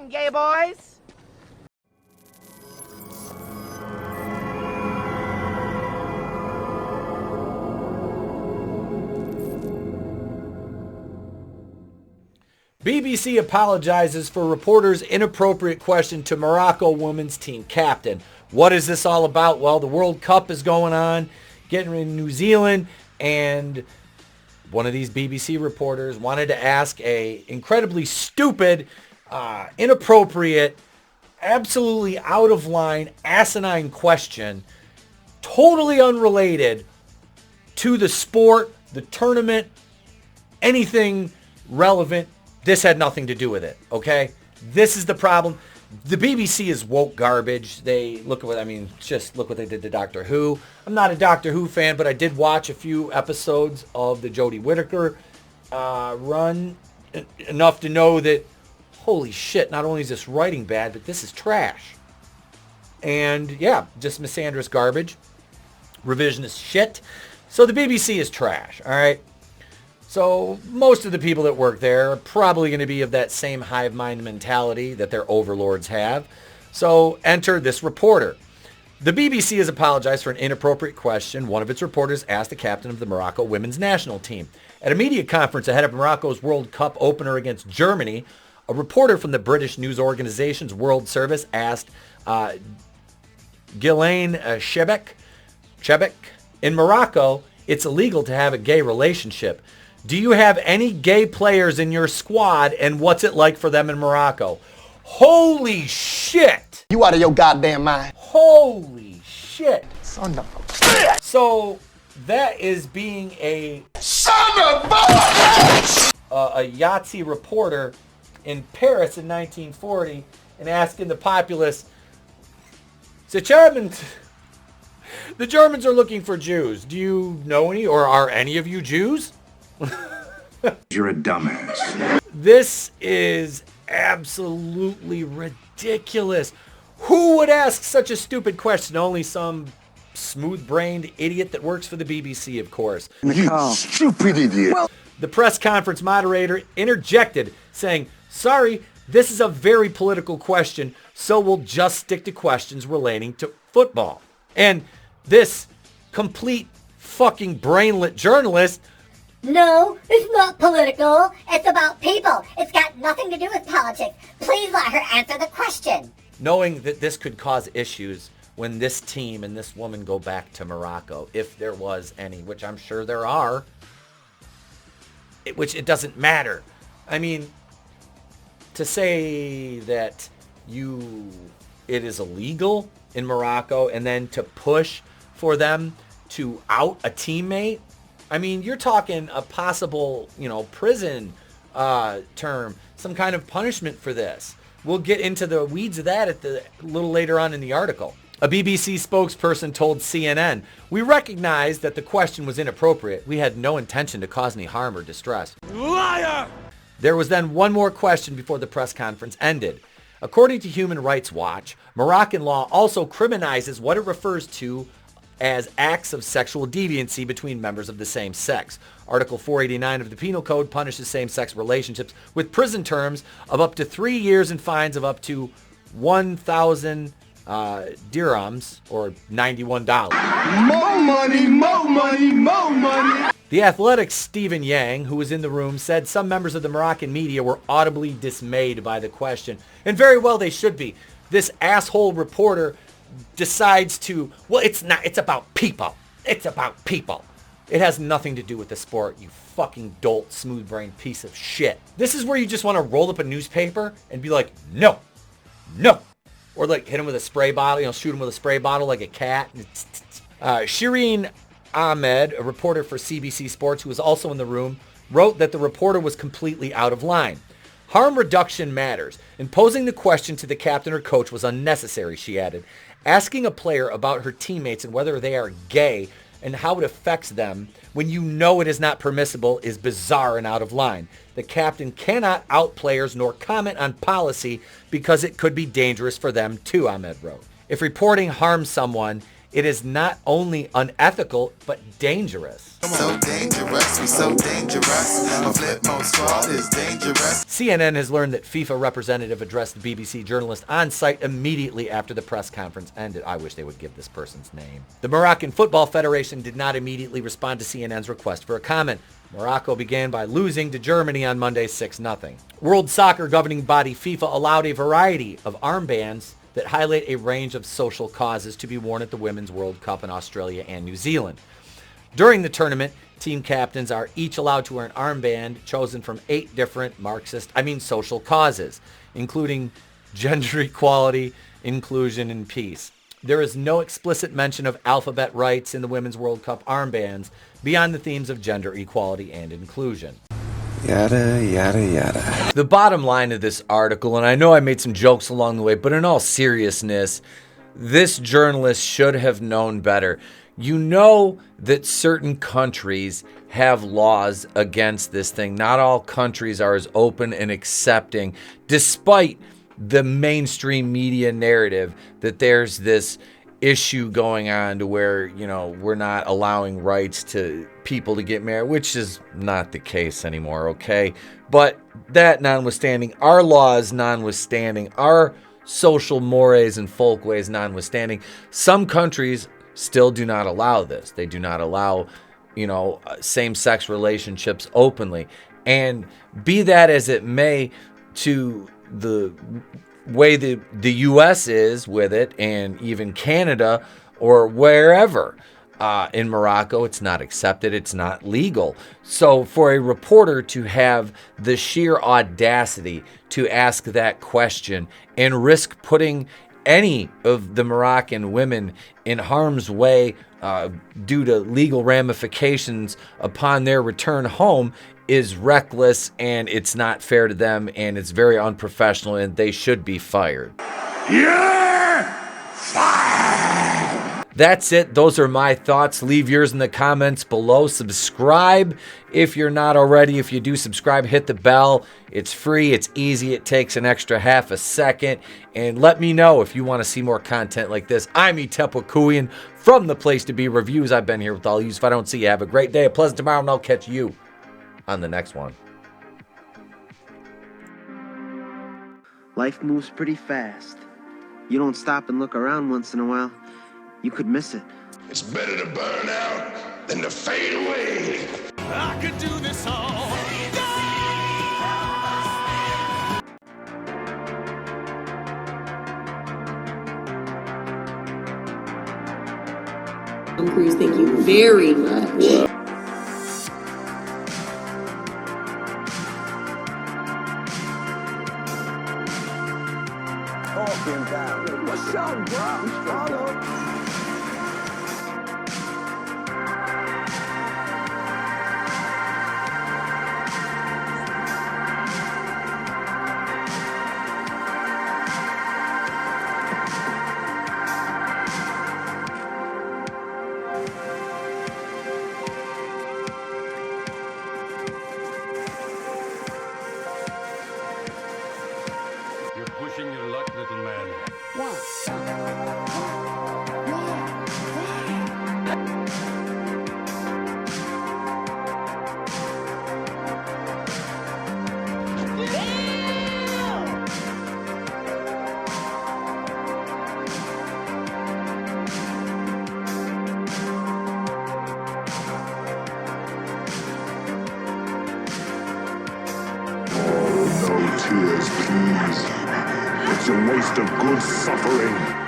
along, gay boys. BBC apologizes for reporter's inappropriate question to Morocco women's team captain. What is this all about? Well, the World Cup is going on, getting in New Zealand, and one of these BBC reporters wanted to ask a incredibly stupid, inappropriate, absolutely out of line, asinine question, totally unrelated to the sport, the tournament, anything relevant. This had nothing to do with it, okay? This is the problem. The BBC is woke garbage. They look at what, just look what they did to Doctor Who. I'm not a Doctor Who fan, but I did watch a few episodes of the Jodie Whittaker run enough to know that, holy shit, not only is this writing bad, but this is trash. And yeah, just misandrous garbage, revisionist shit. So the BBC is trash, all right? So most of the people that work there are probably going to be of that same hive mind mentality that their overlords have. So enter this reporter. The BBC has apologized for an inappropriate question one of its reporters asked the captain of the Morocco women's national team. At a media conference ahead of Morocco's World Cup opener against Germany, a reporter from the British news organization's World Service asked Ghislaine Chebek, in Morocco, it's illegal to have a gay relationship. Do you have any gay players in your squad, and what's it like for them in Morocco? Holy shit! You out of your goddamn mind. Holy shit. Son of a bitch. So that is being a son of a bitch! A Yahtzee reporter in Paris in 1940 and asking the populace, the Germans are looking for Jews. Do you know any, or are any of you Jews? You're a dumbass. This is absolutely ridiculous. Who would ask such a stupid question? Only some smooth-brained idiot that works for the BBC, of course. You stupid idiot. The press conference moderator interjected, saying, sorry, this is a very political question, so we'll just stick to questions relating to football. And this complete fucking brainlet journalist, no, it's not political. It's about people. It's got nothing to do with politics. Please let her answer the question. knowing that this could cause issues when this team and this woman go back to Morocco, if there was any, which I'm sure there are, which it doesn't matter. I mean, to say that it is illegal in Morocco and then to push for them to out a teammate, I mean, you're talking a possible, prison term, some kind of punishment for this. We'll get into the weeds of that a little later on in the article. A BBC spokesperson told CNN, "We recognize that the question was inappropriate. We had no intention to cause any harm or distress." Liar! There was then one more question before the press conference ended. According to Human Rights Watch, Moroccan law also criminalizes what it refers to as acts of sexual deviancy between members of the same sex. Article 489 of the Penal Code punishes same-sex relationships with prison terms of up to 3 years and fines of up to 1,000 dirhams, or $91. More money, more money, more money. The Athletic's Stephen Yang, who was in the room, said some members of the Moroccan media were audibly dismayed by the question. And very well they should be. This asshole reporter decides to, it's about people. It's about people. It has nothing to do with the sport, you fucking dolt, smooth-brained piece of shit. This is where you just want to roll up a newspaper and be like, no. Or like hit him with a spray bottle, shoot him with a spray bottle like a cat. Shireen Ahmed, a reporter for CBC Sports who was also in the room, wrote that the reporter was completely out of line. Harm reduction matters, and posing the question to the captain or coach was unnecessary, she added. Asking a player about her teammates and whether they are gay and how it affects them when you know it is not permissible is bizarre and out of line. The captain cannot out players nor comment on policy because it could be dangerous for them too, Ahmed wrote. If reporting harms someone, It is not only unethical, but dangerous. So dangerous, we so dangerous. A flip mode squad is dangerous. CNN has learned that FIFA representative addressed the BBC journalist on site immediately after the press conference ended. I wish they would give this person's name. The Moroccan Football Federation did not immediately respond to CNN's request for a comment. Morocco began by losing to Germany on Monday 6-0. World Soccer governing body FIFA allowed a variety of armbands that highlight a range of social causes to be worn at the Women's World Cup in Australia and New Zealand. During the tournament, team captains are each allowed to wear an armband chosen from 8 different social causes, including gender equality, inclusion, and peace. There is no explicit mention of alphabet rights in the Women's World Cup armbands beyond the themes of gender equality and inclusion. Yada, yada, yada. The bottom line of this article, and I know I made some jokes along the way, but in all seriousness, this journalist should have known better. You know that certain countries have laws against this thing. Not all countries are as open and accepting, despite the mainstream media narrative that there's this issue going on to where, we're not allowing rights to people to get married, which is not the case anymore, okay? But that notwithstanding, our laws notwithstanding, our social mores and folkways notwithstanding, some countries still do not allow this. They do not allow, same-sex relationships openly. And be that as it may, to the way the U.S. is with it, and even Canada or wherever, in Morocco, it's not accepted. It's not legal. So for a reporter to have the sheer audacity to ask that question and risk putting any of the Moroccan women in harm's way due to legal ramifications upon their return home is reckless, and it's not fair to them, and it's very unprofessional, and they should be fired. You're fired! That's it. Those are my thoughts. Leave yours in the comments below. Subscribe if you're not already. If you do subscribe, hit the bell. It's free. It's easy. It takes an extra half a second. And let me know if you want to see more content like this. I'm Etep from The Place to Be Reviews. I've been here with all you. If I don't see you, have a great day, a pleasant tomorrow, and I'll catch you on the next one. Life moves pretty fast. You don't stop and look around once in a while, you could miss it. It's better to burn out than to fade away. I could do this all Cruise, thank you very much. What's up, bro? You're pushing your luck, little man. No tears, please. It's a waste of good suffering.